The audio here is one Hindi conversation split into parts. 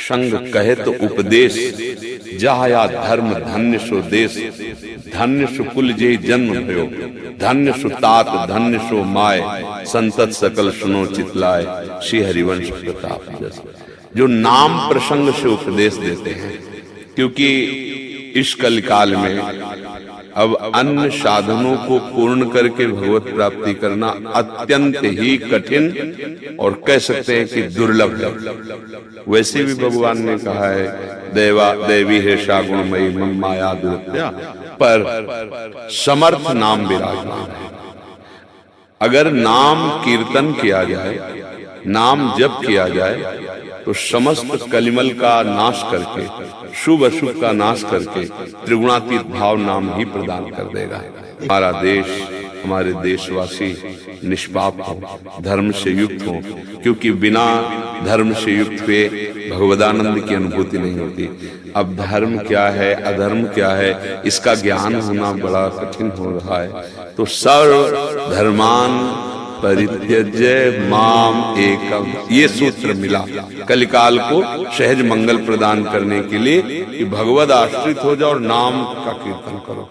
संग कहे तो उपदेश, जहाया धर्म धन्य सो देश। धन्य सु कुल जे जन्म भयो, धन्य सु तात धन्य सो माय। संतत सकल सुनो चितलाय, श्री हरिवंश प्रताप जस। जो नाम प्रसंग से उपदेश देते हैं, क्योंकि इस कलिकाल में अब अन्य साधनों को पूर्ण करके भगवत प्राप्ति करना अत्यंत ही कठिन और कह सकते हैं कि दुर्लभ है। वैसे भी भगवान ने कहा है, देवी है शागुणमयी मम माया दुर्त्या, पर समर्थ नाम विराजमान है। अगर नाम कीर्तन किया जाए, नाम जप किया जाए, तो समस्त कलिमल का नाश करके, शुभ अशुभ का नाश करके त्रिगुणातीत भाव नाम ही प्रदान कर देगा। हमारा देश, हमारे देशवासी निष्पाप हो, धर्म से युक्त हो, क्योंकि बिना धर्म से युक्त हुए भगवदानंद की अनुभूति नहीं होती। अब धर्म क्या है, अधर्म क्या है, इसका ज्ञान होना बड़ा कठिन हो रहा है। तो सर्व धर्मान परित्यज्य माम एकम, ये सूत्र मिला कलिकाल को सहज मंगल प्रदान करने के लिए कि भगवद आश्रित हो जाओ और नाम का कीर्तन करो,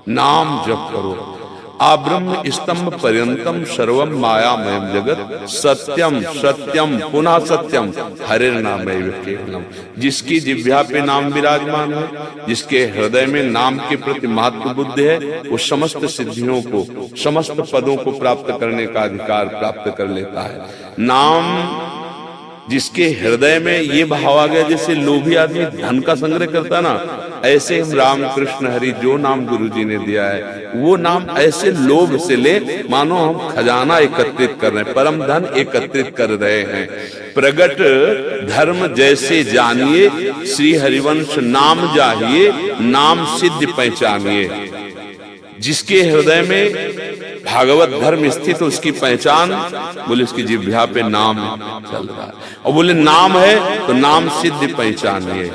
नाम जप करो। आब्रह्म स्तंभ पर्यंतम सर्वम मायामयम जगत, सत्यम सत्यम पुनः सत्यम हरे नामैव केवलम। जिसकी जिह्वा पे नाम विराजमान है, जिसके हृदय में नाम के प्रति महत्व बुद्धि है, वो समस्त सिद्धियों को, समस्त पदों को प्राप्त करने का अधिकार प्राप्त कर लेता है। नाम जिसके हृदय में ये भाव आ गया, जैसे लोभी आदमी धन का संग्रह करता ना, ऐसे हम राम कृष्ण हरि जो नाम गुरु जी ने दिया है, वो नाम ऐसे लोभ से ले मानो हम खजाना एकत्रित कर रहे हैं, परम धन एकत्रित कर रहे हैं। प्रगट धर्म जैसे जानिए, श्री हरिवंश नाम जाहिए, नाम सिद्ध पहचानिए। जिसके हृदय में भागवत धर्म स्थित, उसकी पहचान, बोले उसकी जिह्वा पे नाम चल रहा है, और बोले नाम है तो नाम सिद्ध पहचानिए।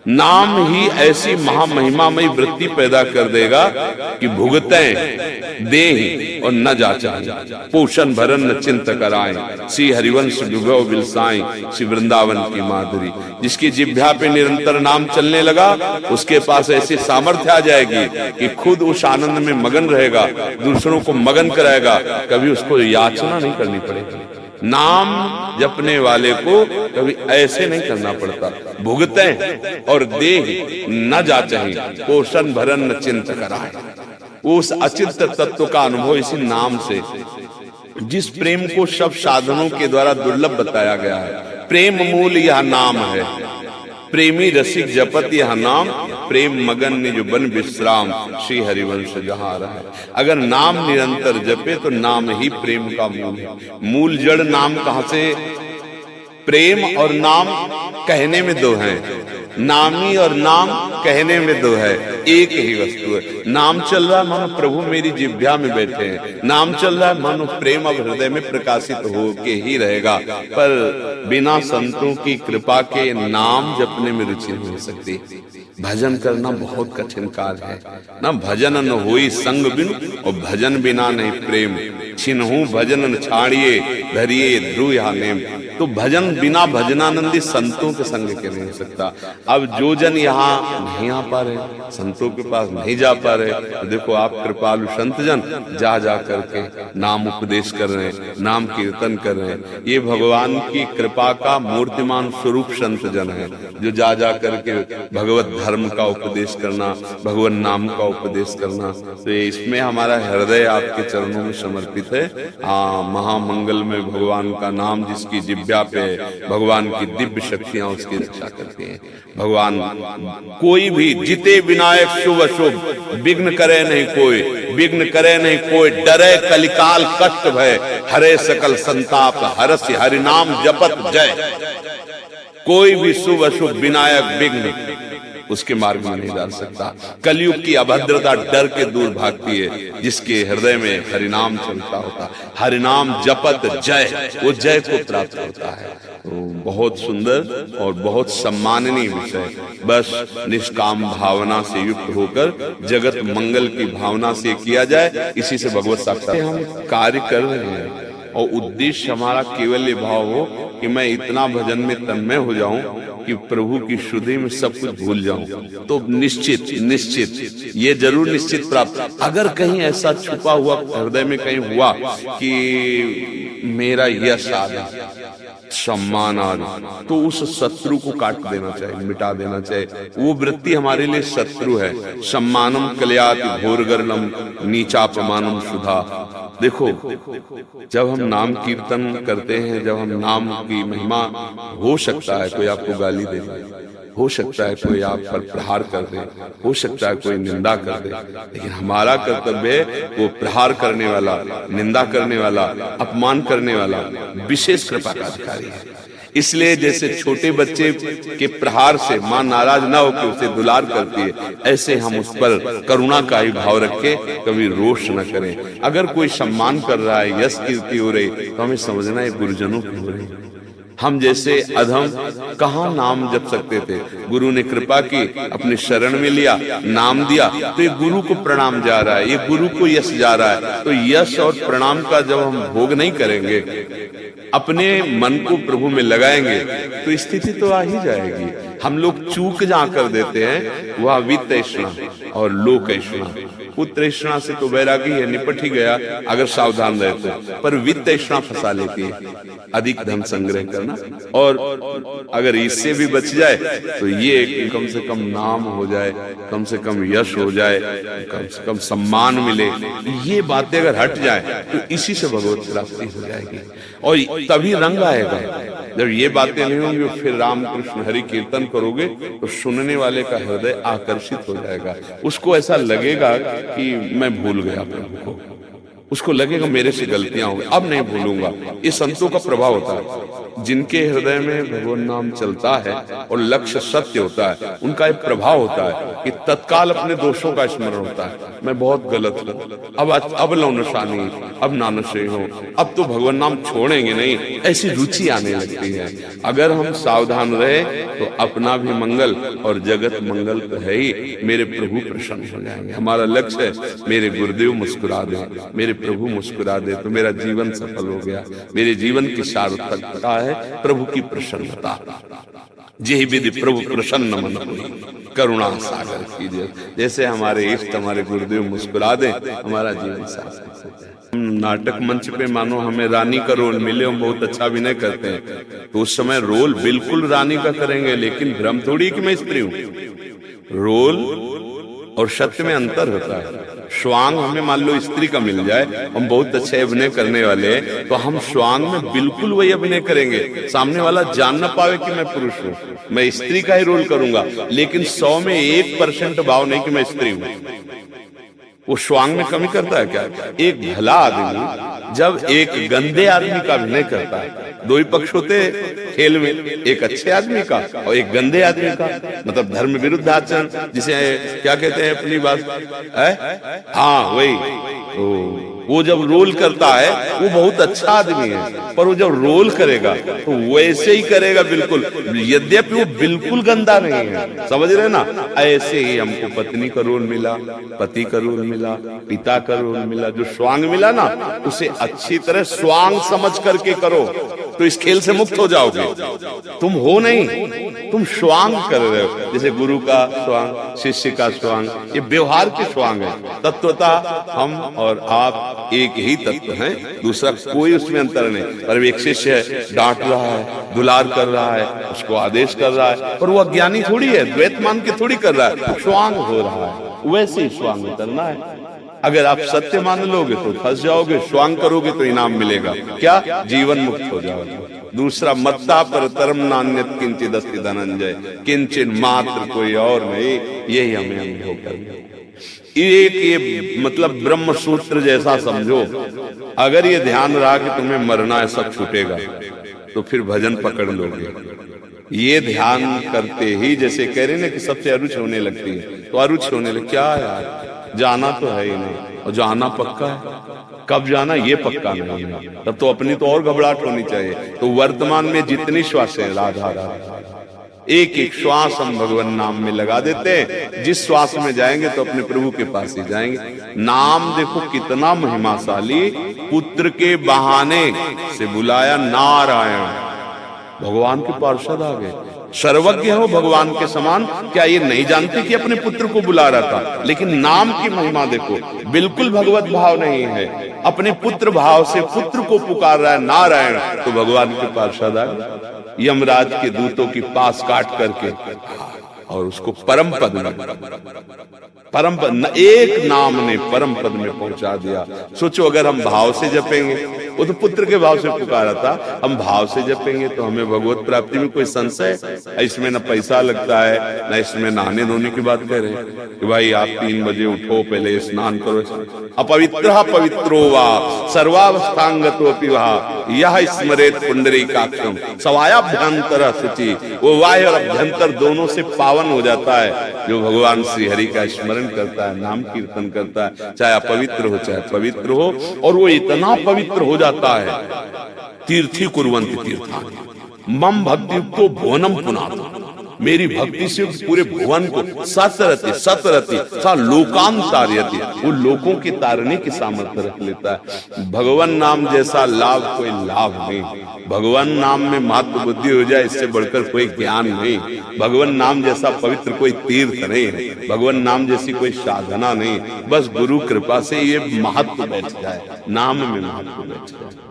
नाम ही ऐसी महामहिमामयी वृत्ति पैदा कर देगा कि भुगतें देहि और न जाचाएं, पोषण भरन न चिंत कराएं। श्री हरिवंश विभव बिलसाएं, श्री वृंदावन की माधुरी। जिसकी जिह्वा पे निरंतर नाम चलने लगा, उसके पास ऐसी सामर्थ्य आ जाएगी कि खुद उस आनंद में मगन रहेगा, दूसरों को मगन कराएगा, कभी उसको याचना नहीं करनी पड़ेगी। नाम जपने वाले को कभी ऐसे नहीं करना पड़ता, भुगतें और देहि न जाचहि, पोषण भरन न चिंत कराए। उस अचिंत तत्व का अनुभव इसी नाम से, जिस प्रेम को सब साधनों के द्वारा दुर्लभ बताया गया है। प्रेम मूल यह नाम है, प्रेमी रसिक जपत यह नाम, प्रेम मगन निज बन विश्राम, श्री हरिवंश जहाँ रहे। अगर नाम निरंतर जपे तो नाम ही प्रेम का मूल है। मूल जड़ नाम कहाँ से? प्रेम और नाम कहने में दो हैं, नामी और नाम कहने में दो है, एक ही वस्तु है। नाम चल रहा है मानो प्रभु मेरी जिह्वा में बैठे हैं, नाम चल रहा है मानो प्रेम अब हृदय में प्रकाशित हो के ही रहेगा। पर बिना संतों की कृपा के नाम जपने में रुचि नहीं हो सकती। भजन करना बहुत कठिन कार्य है ना। भजन न होई संग बिनु, और भजन बिना नहीं प्रेम। छिन्हु भजन न छाड़िए, धरिए ध्रुव यहाँ नेम। तो भजन बिना भजनानंदी संतों के संग के नहीं हो सकता। अब जो जन यहाँ नहीं आ पा रहे, संतों के पास नहीं जा पा रहे, तो देखो आप कृपालु संत जन जा जा करके नाम उपदेश कर रहे हैं, नाम कीर्तन कर रहे हैं। ये भगवान की कृपा का मूर्तिमान स्वरूप संत जन है, जो जा जा करके भगवत धर्म का उपदेश करना, भगवान नाम का उपदेश करना। तो इसमें हमारा हृदय आपके चरणों में समर्पित है। महामंगल में भगवान का नाम जिसकी जिह्वा पे, भगवान की दिव्य शक्तियां उसकी रक्षा करती हैं। भगवान कोई भी जिते विनायक शुभ अशुभ, विघ्न करे नहीं कोई, विघ्न करे नहीं कोई, डरे कलिकाल कष्ट भय, हरे सकल संताप हरसि हरिनाम जपत जय। कोई भी शुभ अशुभ विनायक विघ्न उसके मार्ग में नहीं डाल सकता। कलयुग की अभद्रता डर के दूर भागती है जिसके हृदय में हरिनाम चलता होता, हरिनाम जपत जय, वो जय को प्राप्त होता है। तो बहुत सुंदर और बहुत सम्माननीय विषय। बस निष्काम भावना से युक्त होकर जगत मंगल की भावना से किया जाए, इसी से भगवत साक्षात्कार हम कार्य कर रहे हैं। और उद्देश्य हमारा केवल ये भाव हो कि मैं इतना भजन में तन्मय हो जाऊं कि प्रभु की शुद्धि में सब कुछ भूल जाऊं, तो निश्चित ये जरूर निश्चित प्राप्त। अगर कहीं ऐसा छुपा हुआ हृदय में कहीं हुआ कि मेरा यश आदि सम्मान आदि, तो उस शत्रु को काट देना चाहिए, मिटा देना चाहिए। वो वृत्ति हमारे लिए शत्रु है। सम्मानम कलयाति घोरगर्लम नीचापमानम सुधा। देखो, जब हम नाम कीर्तन करते हैं, जब हम नाम की महिमा, हो सकता है कोई आपको गाली दे, हो सकता है कोई आप पर प्रहार कर दे, हो सकता है कोई निंदा कर दे, लेकिन हमारा कर्तव्य है वो प्रहार करने वाला, निंदा करने वाला, अपमान करने वाला विशेष कृपा का अधिकारी है। इसलिए जैसे छोटे बच्चे के प्रहार से मां नाराज ना होकर उसे दुलार करती है, ऐसे हम उस पर करुणा का ही भाव रखें, कभी रोष न करें। अगर कोई सम्मान कर रहा है, यश कीर्ति हो रही, तो हमें समझना है गुरुजनों की हो रही। हम जैसे अधम कहाँ नाम जप सकते थे? गुरु ने कृपा की, अपने शरण में लिया, नाम दिया, तो ये गुरु को प्रणाम जा रहा है, ये गुरु को यश जा रहा है। तो यश और प्रणाम का जब हम भोग नहीं करेंगे, अपने मन को प्रभु में लगाएंगे, तो स्थिति तो आ ही जाएगी। हम लोग चूक जहाँ कर देते हैं वह वित्तैषणा और लोकैषणा। पुत्रैषणा से तो वैरागी है, निपट ही गया अगर सावधान रहते, पर वित्तैषणा फंसा लेती है, अधिक धन संग्रह करना। और अगर इससे भी बच जाए तो ये कि कम से कम नाम हो जाए, कम से कम यश हो जाए, कम से कम सम्मान मिले, ये बातें अगर हट जाए तो इसी से भगवत प्राप्ति हो जाएगी। और तभी रंग आएगा। जब ये बातें नहीं होंगी, फिर राम कृष्ण हरि कीर्तन करोगे तो सुनने वाले का हृदय आकर्षित हो जाएगा। उसको ऐसा लगेगा कि मैं भूल गया प्रभु को, उसको लगेगा मेरे से गलतियां हो गई, अब नहीं भूलूंगा। ये संतों का प्रभाव होता है। जिनके हृदय में भगवान नाम चलता है और लक्ष्य सत्य होता है, उनका एक प्रभाव होता है कि तत्काल अपने दोषों का स्मरण होता है। मैं बहुत गलत हूँ, अब लो नशानी, अब नानशे हो, अब तो भगवान नाम छोड़ेंगे नहीं, ऐसी रुचि आने लगती है। अगर हम सावधान रहे तो अपना भी मंगल और जगत मंगल तो है ही। मेरे प्रभु प्रसन्न हो जाएंगे। हमारा लक्ष्य है मेरे गुरुदेव मुस्कुरा दे, मेरे प्रभु मुस्कुरा दे तो मेरा जीवन सफल हो गया। मेरे जीवन की सार्थकता है प्रभु की प्रसन्नता। जेहि विधि प्रभु प्रसन्न मन होई, करुणा सागर कीजिए। जैसे हमारे इष्ट, हमारे गुरुदेव मुस्कुरा दे, हमारा जीवन सार्थक हो जाए। नाटक मंच पे मानो हमें रानी का रोल मिले, हम बहुत अच्छा अभिनय करते हैं, तो उस समय रोल बिल्कुल रानी का करेंगे, लेकिन भ्रम थोड़ी कि मैं स्त्री हूं। रोल और सत्य में अंतर होता है। स्वांग हमें मान लो स्त्री का मिल जाए, हम बहुत अच्छे अभिनय करने वाले हैं, तो हम स्वांग में बिल्कुल वही अभिनय करेंगे, सामने वाला जान ना पावे कि मैं पुरुष हूँ, मैं स्त्री का ही रोल करूंगा, लेकिन 100 में 1% भाव नहीं कि मैं स्त्री हूँ। वो स्वांग में कमी करता है क्या? एक भला आदमी जब एक गंदे आदमी का अभिनय करता है, दो ही पक्ष होते खेल में, एक अच्छे आदमी का और एक गंदे आदमी का, मतलब धर्म विरुद्ध आचरण, जिसे क्या कहते हैं अपनी बात है, हाँ वही। तो वो जब रोल करता है वो बहुत अच्छा आदमी है, पर वो जब रोल करेगा तो वैसे ही करेगा बिल्कुल, यद्यपि वो बिल्कुल गंदा नहीं है। समझ रहे ना? ऐसे ही हमको पत्नी का रोल मिला, पति का रोल मिला, पिता का रोल मिला, जो स्वांग मिला ना, उसे अच्छी तरह स्वांग समझ करके करो, तो इस खेल से मुक्त हो जाओगे। तुम हो नहीं, तुम स्वांग कर रहे हो। जैसे गुरु का स्वांग, शिष्य का स्वांग, ये व्यवहार के स्वांग है। तत्वतः हम और आप एक ही तत्व हैं, दूसरा कोई उसमें अंतर नहीं। पर एक शिष्य है, डांट रहा है, दुलार कर रहा है, उसको आदेश कर रहा है, पर वो अज्ञानी थोड़ी है, द्वैत मान के थोड़ी कर रहा है, स्वांग हो रहा है। वैसे ही स्वांग करना है। अगर आप सत्य मान लोगे तो फंस जाओगे, स्वांग करोगे तो इनाम मिलेगा। क्या? जीवन मुक्त हो जाओगे। दूसरा, मत्ता पर तरम नान्यत किंचित अस्ति धनंजय, किंचित मात्र कोई और नहीं। यही हमें अनुभव करना। एक ये मतलब ब्रह्म सूत्र जैसा समझो। अगर ये ध्यान रहा कि तुम्हें मरना है, सब छूटेगा, तो फिर भजन पकड़ लोगे। ये ध्यान करते ही, जैसे कह रहे ना कि सबसे अरुचि होने लगती है, तो अरुचि होने लगे। क्या यार, जाना तो है ही नहीं, और जाना पक्का है, कब जाना ये पक्का नहीं है, तब तो अपनी तो और घबराहट होनी चाहिए। तो वर्तमान में जितनी श्वास है, राधा राधा, एक एक श्वास हम भगवान नाम में लगा देते हैं। जिस श्वास में जाएंगे तो अपने प्रभु के पास ही जाएंगे। नाम देखो कितना महिमाशाली, पुत्र के बहाने से बुलाया नारायण, भगवान के पार्षद आ गए। सर्वज्ञ हो भगवान के समान, क्या ये नहीं जानते कि अपने पुत्र को बुला रहा था? लेकिन नाम की महिमा देखो, बिल्कुल भगवत भाव नहीं है, अपने पुत्र भाव से पुत्र को पुकार रहा है नारायण, तो भगवान के पार्षद आ गए यमराज के दूतों की पास काट करके और उसको परम पद में एक नाम ने परम पद में पहुंचा दिया। सोचो अगर हम भाव से जपेंगे, वो तो पुत्र के भाव से पुकारा था, हम भाव से जपेंगे तो हमें भगवत प्राप्ति में कोई संशय? इसमें न पैसा लगता है, न इसमें नहाने धोने की बात कह रहे हैं कि भाई आप 3 बजे उठो, पहले स्नान करो। अपवित्र पवित्रो वा सर्वावस्थांगतो पिवा यह स्मरेत पुंडरीकाक्षम सवायाभ्यंतर शुचि, वो वाय और अभ्यंतर दोनों से पावन हो जाता है जो भगवान श्री हरि का स्मरण करता है, नाम कीर्तन करता है, चाहे अपवित्र हो चाहे पवित्र हो, और वो इतना पवित्र हो जाता है। तीर्थी कुर्वन्ति तीर्थानि मम भक्तियुक्तो भुवनम पुनाति, मेरी भक्ति से पूरे भुवन को सतरति सा लोकांतारयति, वो लोगों के तारने की सामर्थ्य रख लेता है। भगवान नाम जैसा लाभ कोई लाभ नहीं, भगवान नाम में महत्व बुद्धि हो जाए इससे बढ़कर कोई ज्ञान नहीं, भगवान नाम जैसा पवित्र कोई तीर्थ नहीं है, भगवान नाम जैसी कोई साधना नहीं, बस गुरु कृपा से ये महत्व बैठ जाए, नाम में महत्व बैठ जाए।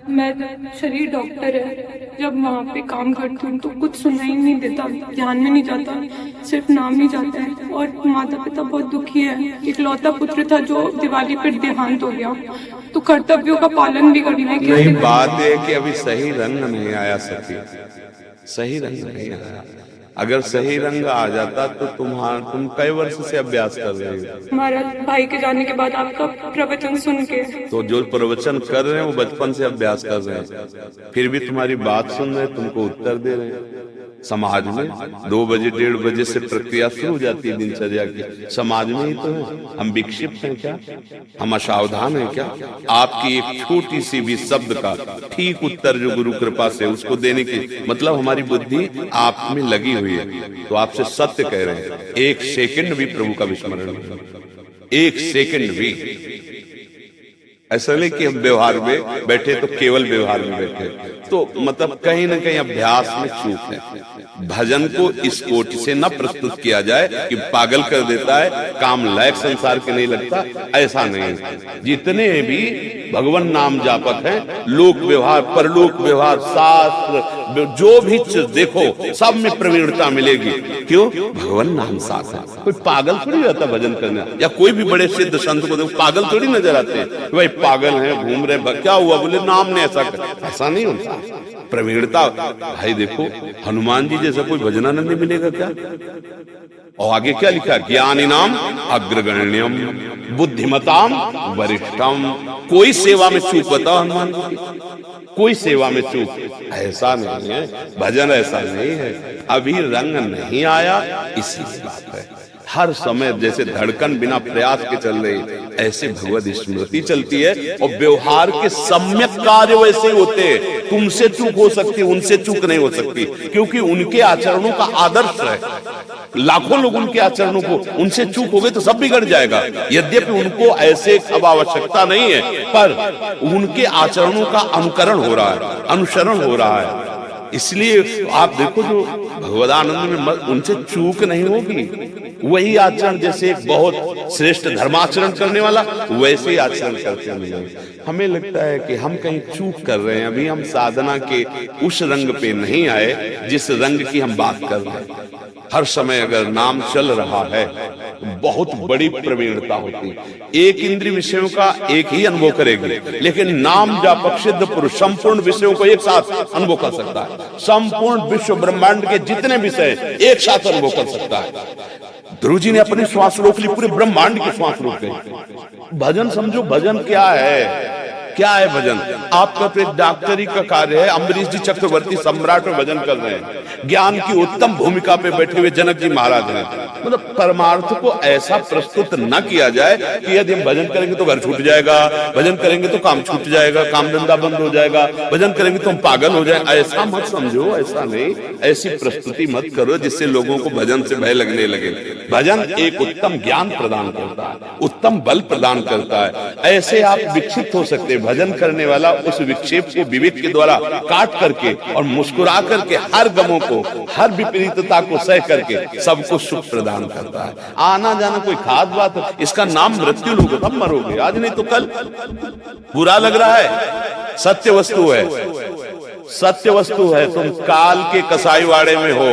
मैं शरीर डॉक्टर है, जब वहाँ पे काम करती हूँ तो कुछ सुनाई नहीं देता, ध्यान में नहीं जाता, सिर्फ नाम ही जाता है। और माता पिता बहुत दुखी है, इकलौता पुत्र था जो दिवाली पर देहांत हो गया, तो कर्तव्यों का पालन भी करना है। नहीं, बात है कि अभी सही रंग नहीं आया सखी, सही रंग नहीं आया। अगर सही रंग आ जाता तो तुम कई वर्ष से अभ्यास कर रहे हो। हमारा भाई के जाने के बाद आपका प्रवचन सुन के, तो जो प्रवचन कर रहे हैं वो बचपन से अभ्यास कर रहे हैं, फिर भी तुम्हारी बात सुन रहे हैं, तुमको उत्तर दे रहे हैं। समाज में 2 बजे 1:30 बजे से प्रक्रिया शुरू हो जाती है दिनचर्या की, समाज में ही तो है। हम विक्षिप्त हैं क्या? हम असावधान हैं क्या? आपकी एक छोटी सी भी शब्द का ठीक उत्तर जो गुरु कृपा से उसको देने की मतलब हमारी बुद्धि आप में लगी हुई है, तो आपसे सत्य कह रहे हैं, 1 सेकंड भी प्रभु का विस्मरण नहीं, 1 सेकंड भी। ऐसा नहीं कि हम व्यवहार में बैठे तो केवल व्यवहार में बैठे, तो मतलब कहीं ना कहीं अभ्यास में चूक है। भजन को इस कोटि से न प्रस्तुत किया जाए कि पागल कर देता है, काम लायक संसार के नहीं लगता, ऐसा नहीं। जितने भी भगवान नाम जापक हैं, लोक व्यवहार, परलोक व्यवहार, शास्त्र, जो भी चीज देखो सब में प्रवीणता मिलेगी। क्यों? भगवान नाम साथ है। कोई पागल थोड़ी रहता भजन करने, या कोई भी बड़े सिद्ध संत को देखो पागल थोड़ी नजर आते हैं, भाई पागल हैं, घूम रहे, क्या हुआ? बोले नाम ने ऐसा कर, ऐसा नहीं होता। प्रवीणता भाई देखो, हनुमान जी जैसा कोई भजनानंद मिलेगा क्या? और आगे क्या लिखा? ज्ञानी नाम अग्रगण्यम बुद्धिमताम वरिष्ठम। कोई सेवा में चूक बताओ हनुमान जी की, कोई सेवा में चूक ऐसा नहीं है, भजन ऐसा नहीं है। अभी रंग नहीं आया, इसी बात है। हर समय जैसे धड़कन बिना प्रयास के चल रही, ऐसे भगवत स्मृति चलती है, और व्यवहार के सम्यक कार्य वैसे होते हैं। तुमसे चूक हो सकती, उनसे चूक नहीं हो सकती, क्योंकि उनके आचरणों का आदर्श है। लाखों लोग उनके आचरणों को, उनसे चूक हो गए तो सब बिगड़ जाएगा। यद्यपि उनको ऐसे अब आवश्यकता नहीं है, पर उनके आचरणों का अनुकरण हो रहा है, अनुसरण हो रहा है। इसलिए आप देखो जो भगवदानंद में उनसे चूक नहीं होगी, वही आचरण जैसे एक बहुत श्रेष्ठ धर्माचरण करने वाला वैसे ही आचरण करते हैं। हमें लगता है कि हम कहीं चूक कर रहे हैं, अभी हम साधना के उस रंग पे नहीं आए जिस रंग की हम बात कर रहे हैं। हर समय अगर नाम चल रहा है तो बहुत बड़ी प्रवीणता होती है। एक इंद्रिय विषयों का एक ही अनुभव करेगी, लेकिन नाम जापक सिद्ध पुरुष संपूर्ण विषयों को एक साथ अनुभव कर सकता है। संपूर्ण विश्व ब्रह्मांड के जितने विषय एक साथ अनुभव कर सकता है। ध्रुव जी ने अपनी श्वास रोक ली, पूरे ब्रह्मांड की श्वास रोक गई। भजन समझो, भजन क्या है? क्या है भजन? आपका तो एक डॉक्टरी का कार्य है। अम्बरीश जी चक्रवर्ती सम्राट में भजन कर रहे हैं, ज्ञान की उत्तम भूमिका पे बैठे हुए जनक जी महाराज हैं। मतलब परमार्थ को ऐसा प्रस्तुत न किया जाए कि यदि हम भजन करेंगे तो घर छूट जाएगा, भजन करेंगे तो काम छूट जाएगा, काम धंधा बंद हो जाएगा, भजन करेंगे तो हम पागल हो जाए, ऐसा मत समझो। ऐसा नहीं, ऐसी प्रस्तुति मत करो जिससे लोगों को भजन से भय लगने लगे। भजन एक उत्तम ज्ञान प्रदान करता है, उत्तम बल प्रदान करता है। ऐसे आप विकसित हो सकते हैं भजन करने वाला उस विक्षेप को विवेक के द्वारा काट करके और मुस्कुरा करके हर गमों को, हर विपरीतता को सह करके सबको सुख प्रदान करता है। आना जाना कोई खास बात है, इसका नाम मृत्यु लोगे, तब मरोगे, आज नहीं तो कल। बुरा लग रहा है, सत्य वस्तु है, सत्य वस्तु है। तुम काल के कसाईवाड़े में हो,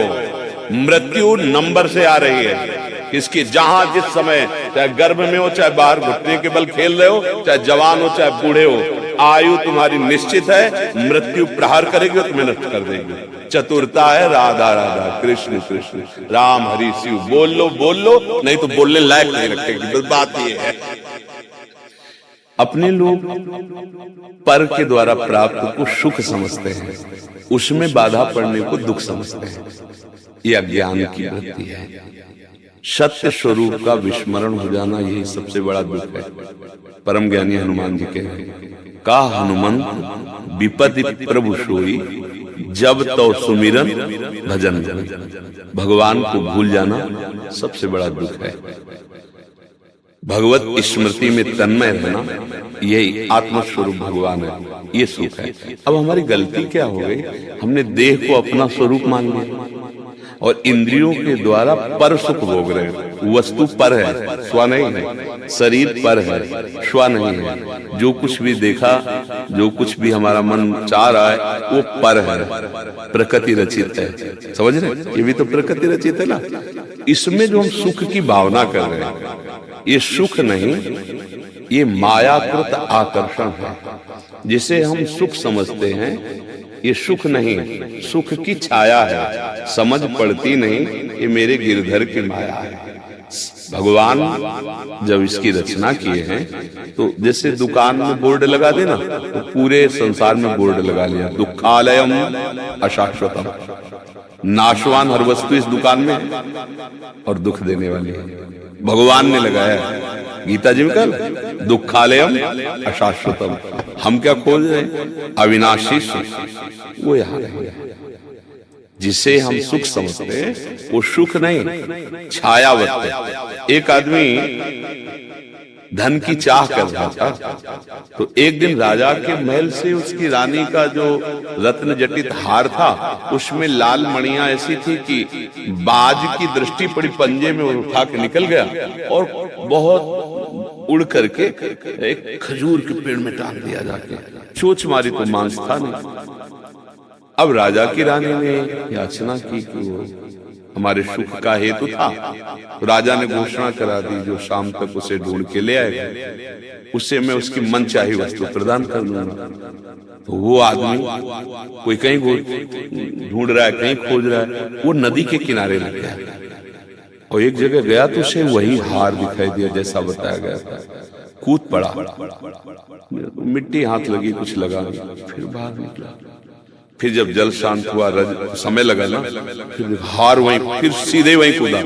मृत्यु नंबर से आ रही है। इसकी जहां जिस समय, चाहे गर्भ में हो, चाहे बाहर घुटने के बल खेल रहे हो, चाहे जवान हो, चाहे बूढ़े हो, आयु तुम्हारी निश्चित है। मृत्यु प्रहार करेगी और तुम्हें नष्ट कर देगी। चतुरता है राधा राधा, कृष्ण कृष्ण, राम हरि शिव। बोल लो, नहीं तो बोलने लायक नहीं रखेगी। बस बात ये है, अपने लोग पर के द्वारा प्राप्त को सुख समझते हैं, उसमें बाधा पड़ने को दुख समझते हैं। ये अज्ञान की वृत्ति है। सत्य स्वरूप का विस्मरण हो जाना यही सबसे बड़ा दुख है। परम ज्ञानी हनुमान जी के का हनुमंत विपत्ति प्रभु सोई, जब तो सुमिरन भजन। भगवान को भूल जाना सबसे बड़ा दुख है। भगवत स्मृति में तन्मय रहना, यही आत्मस्वरूप भगवान है, ये सुख है। अब हमारी गलती क्या हो गई, हमने देह को अपना स्वरूप मान लिया और इंद्रियों के द्वारा पर सुख भोग रहे हैं। वस्तु पर है, स्व नहीं है। शरीर पर है, स्व नहीं है। जो कुछ भी देखा, जो कुछ भी हमारा मन चाह रहा है, वो पर है, प्रकृति रचित है। समझ रहे, ये भी तो प्रकृति रचित है ना। इसमें जो हम सुख की भावना कर रहे हैं, ये सुख नहीं, ये मायाकृत आकर्षण है। जिसे हम सुख समझते हैं, ये सुख नहीं, सुख की छाया है। समझ पड़ती नहीं, ये मेरे गिरधर की माया है। भगवान जब इसकी रचना किए हैं, तो जैसे दुकान में बोर्ड लगा देना, तो पूरे संसार में बोर्ड लगा लिया, दुखालयम अशाश्वतम। नाशवान हर वस्तु इस दुकान में है और दुख देने वाली है। भगवान ने लगाया है। गीता जी में कल दुखालयम अशाश्वतम। हम क्या खोज रहे हैं, अविनाशी सुख, वो यहाँ है। जिसे हम सुख समझते हैं, वो सुख नहीं, छायावत है। एक आदमी धन की चाह कर रहा था, तो एक दिन राजा के महल से उसकी रानी का जो रत्न जटित हार था, उसमें लाल मणियां ऐसी थी कि बाज की दृष्टि पड़ी, पंजे में उठा के निकल गया और बहुत उड़ करके एक खजूर के पेड़ में टांग दिया जाके। चोंच मारी तो मांस था नहीं। अब राजा की रानी ने याचना की कि वो हमारे सुख का हेतु था, तो राजा ने घोषणा करा दी, जो शाम तक उसे ढूंढ के ले आएगा, उससे मैं उसकी मनचाही वस्तु प्रदान कर दूंगा। तो वो आदमी कोई कहीं ढूंढ रहा है, कहीं खोज रहा है, वो नदी के किनारे लग गया और एक जगह गया तो उसे वही हार दिखाई दिया जैसा बताया गया था। कूद पड़ा, मिट्टी हाथ लगी, कुछ लगा नहीं, फिर बाहर निकला। फिर जब जल शांत हुआ, समय लगा ना, फिर हार वहीं, फिर सीधे वहीं कूदा,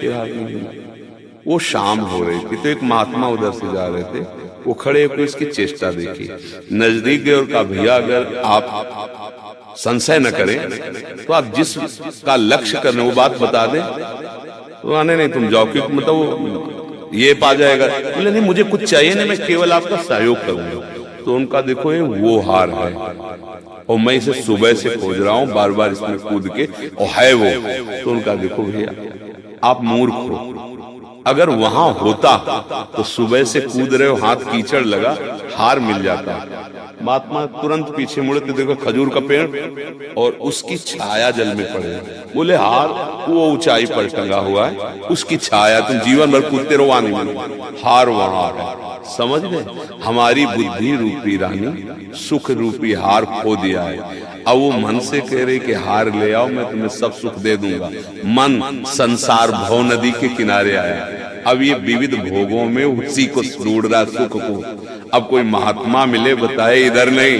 फिर हार नहीं मिला। वो शाम हो रही थी, तो एक महात्मा उधर से जा रहे थे, वो खड़े होकर इसकी चेष्टा देखी, नजदीक गए और कहा, भैया अगर आप संशय न करें तो आप जिस का लक्ष्य करने वो बात बता दें। तो आने नहीं, तुम जाओ, क्योंकि मतलब ये पा जाएगा। बोले नहीं, मुझे कुछ चाहिए नहीं, मैं केवल आपका सहयोग करूंगा। तो उनका देखो ये वो हार है और मैं इसे सुबह से खोज रहा हूं, बार बार इसमें कूद के, और है वो। तो उनका देखो भैया, आप मूर्ख हो, अगर वहां होता तो सुबह से कूद रहे हो, हाथ कीचड़ लगा, हार मिल जाता। महात्मा तुरंत पीछे मुड़े तो देखो खजूर का पेड़ और उसकी छाया जल में पड़े। बोले हार वो ऊंचाई पर टंगा हुआ है, उसकी छाया, तुम जीवन भर कूदते रहो, वहां नहीं मिले, हार वहां है। समझ गए, हमारी बुद्धि रूपी रानी सुख रूपी हार खो दिया है। अब वो मन से कह रहे कि हार ले आओ, मैं तुम्हें सब सुख दे दूंगा। मन संसार भव नदी के किनारे आया, अब ये विविध भोगों में उसी को ढूंढ रहा, सुख को। अब कोई महात्मा मिले, बताए इधर नहीं,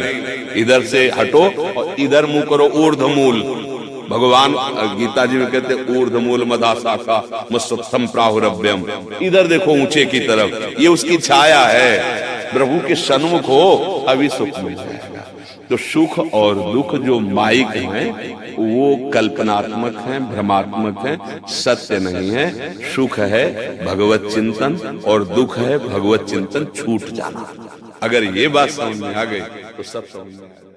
इधर से हटो और इधर मुंह करो, ऊर्ध्वमूल। भगवान गीता जी में कहते ऊर्ध्वमूल मदा शाखा मस्तम प्राहुरभ्यम, इधर देखो ऊंचे की तरफ, ये उसकी छाया है। प्रभु के सन्मुख हो, अभी सुख मिल जाएगा। तो सुख और दुख जो माइक हैं, वो कल्पनात्मक हैं, भ्रमात्मक हैं, सत्य नहीं है। सुख है भगवत चिंतन और दुख है भगवत चिंतन छूट जाना। अगर ये बात समझ में आ गई तो सब समझ में आ गई।